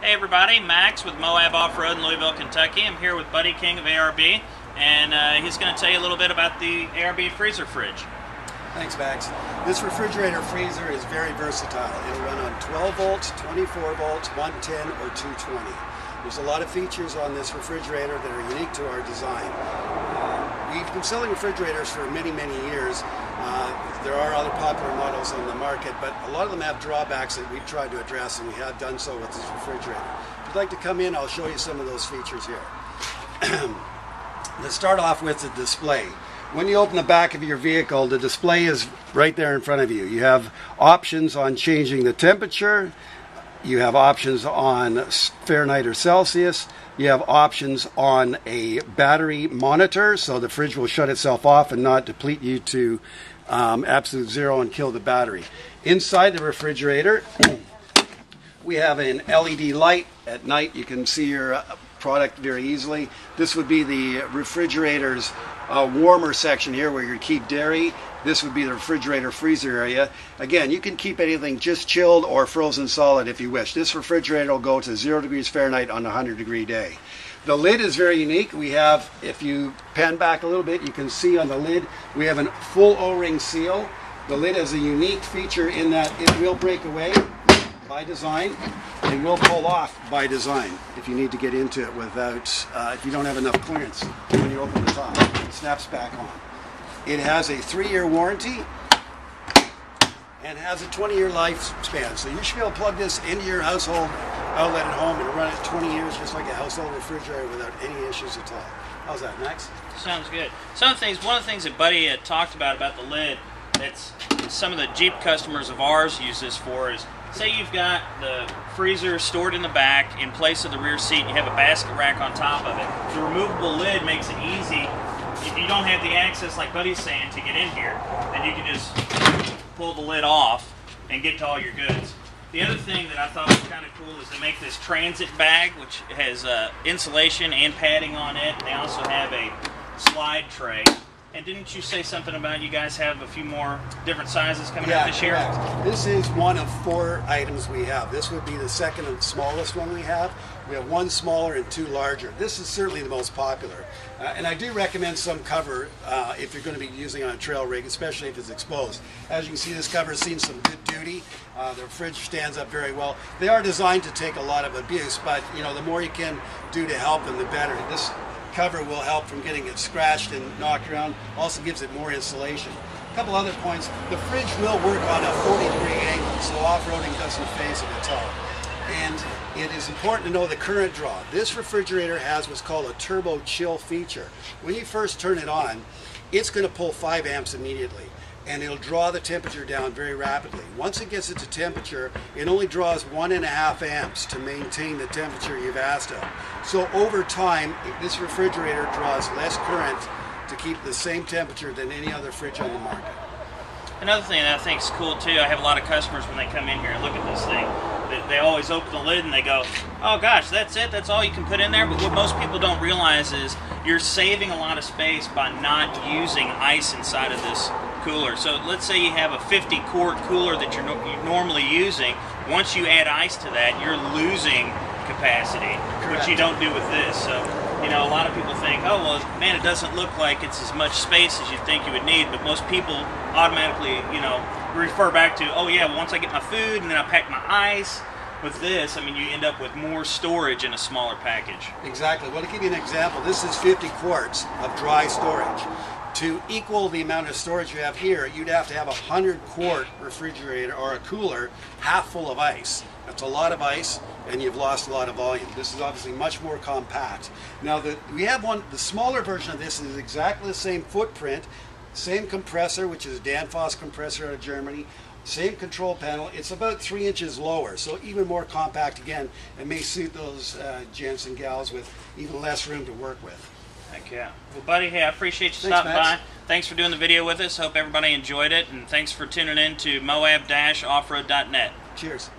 Hey everybody, Max with Moab Offroad in Louisville, Kentucky. I'm here with Buddy King of ARB, and he's going to tell you a little bit about the ARB freezer fridge. Thanks, Max. This refrigerator freezer is very versatile. It'll run on 12 volts, 24 volts, 110, or 220. There's a lot of features on this refrigerator that are unique to our design. We've been selling refrigerators for many, many years. There are other popular models on the market, but a lot of them have drawbacks that we've tried to address, and we have done so with this refrigerator. If you'd like to come in, I'll show you some of those features here. Let's start off with the display. When you open the back of your vehicle, the display is right there in front of you. You have options on changing the temperature. You have options on Fahrenheit or Celsius. You have options on a battery monitor, so the fridge will shut itself off and not deplete you to absolute zero and kill the battery. Inside the refrigerator, we have an LED light. At night you can see your product very easily. This would be the refrigerator's warmer section here where you keep dairy. This would be the refrigerator freezer area. Again, you can keep anything just chilled or frozen solid if you wish. This refrigerator will go to 0 degrees Fahrenheit on a 100-degree day. The lid is very unique. We have, if you pan back a little bit, you can see on the lid, we have a full O-ring seal. The lid is a unique feature in that it will break away by design. It will pull off by design if you need to get into it without, if you don't have enough clearance when you open the top. It snaps back on. It has a 3-year warranty and has a 20-year lifespan. So you should be able to plug this into your household outlet at home and run it 20 years just like a household refrigerator without any issues at all. How's that, Max? Sounds good. One of the things that Buddy had talked about the lid, that's some of the Jeep customers of ours use this for, is say you've got the freezer stored in the back in place of the rear seat, you have a basket rack on top of it. The removable lid makes it easy. If you don't have the access, like Buddy's saying, to get in here, then you can just pull the lid off and get to all your goods. The other thing that I thought was kind of cool is they make this transit bag, which has insulation and padding on it. They also have a slide tray. And didn't you say something about you guys have a few more different sizes coming out this year? Correct. This is one of 4 items we have. This would be the second and smallest one we have. We have 1 smaller and 2 larger. This is certainly the most popular. And I do recommend some cover if you're going to be using on a trail rig, especially if it's exposed. As you can see, this cover has seen some good duty. The fridge stands up very well. They are designed to take a lot of abuse, but you know, the more you can do to help them, the better. This cover will help from getting it scratched and knocked around. Also gives it more insulation. A couple other points. The fridge will work on a 40-degree angle, so off-roading doesn't phase it at all. And it is important to know the current draw. This refrigerator has what's called a turbo chill feature. When you first turn it on, it's going to pull 5 amps immediately, and it'll draw the temperature down very rapidly. Once it gets it to temperature, it only draws 1.5 amps to maintain the temperature you've asked of. So over time, this refrigerator draws less current to keep the same temperature than any other fridge on the market. Another thing that I think is cool too, I have a lot of customers when they come in here and look at this thing, they always open the lid and they go, oh gosh, that's it, that's all you can put in there. But what most people don't realize is you're saving a lot of space by not using ice inside of this cooler. So let's say you have a 50-quart cooler that you're normally using. Once you add ice to that, you're losing capacity, which you don't do with this. So, you know, a lot of people think, oh, well, man, it doesn't look like it's as much space as you think you would need, but most people automatically, you know, refer back to, oh yeah, once I get my food and then I pack my ice. With this, I mean, you end up with more storage in a smaller package. Exactly. Well, to give you an example, this is 50 quarts of dry storage. To equal the amount of storage you have here, you'd have to have a 100-quart refrigerator or a cooler half full of ice. That's a lot of ice, and you've lost a lot of volume. This is obviously much more compact. Now, we have the smaller version of this is exactly the same footprint, same compressor, which is a Danfoss compressor out of Germany. Same control panel. It's about 3 inches lower, so even more compact again. It may suit those gents and gals with even less room to work with. Heck yeah. Well, Buddy, hey, I appreciate you stopping by. Thanks for doing the video with us. Hope everybody enjoyed it, and thanks for tuning in to moab-offroad.net. Cheers.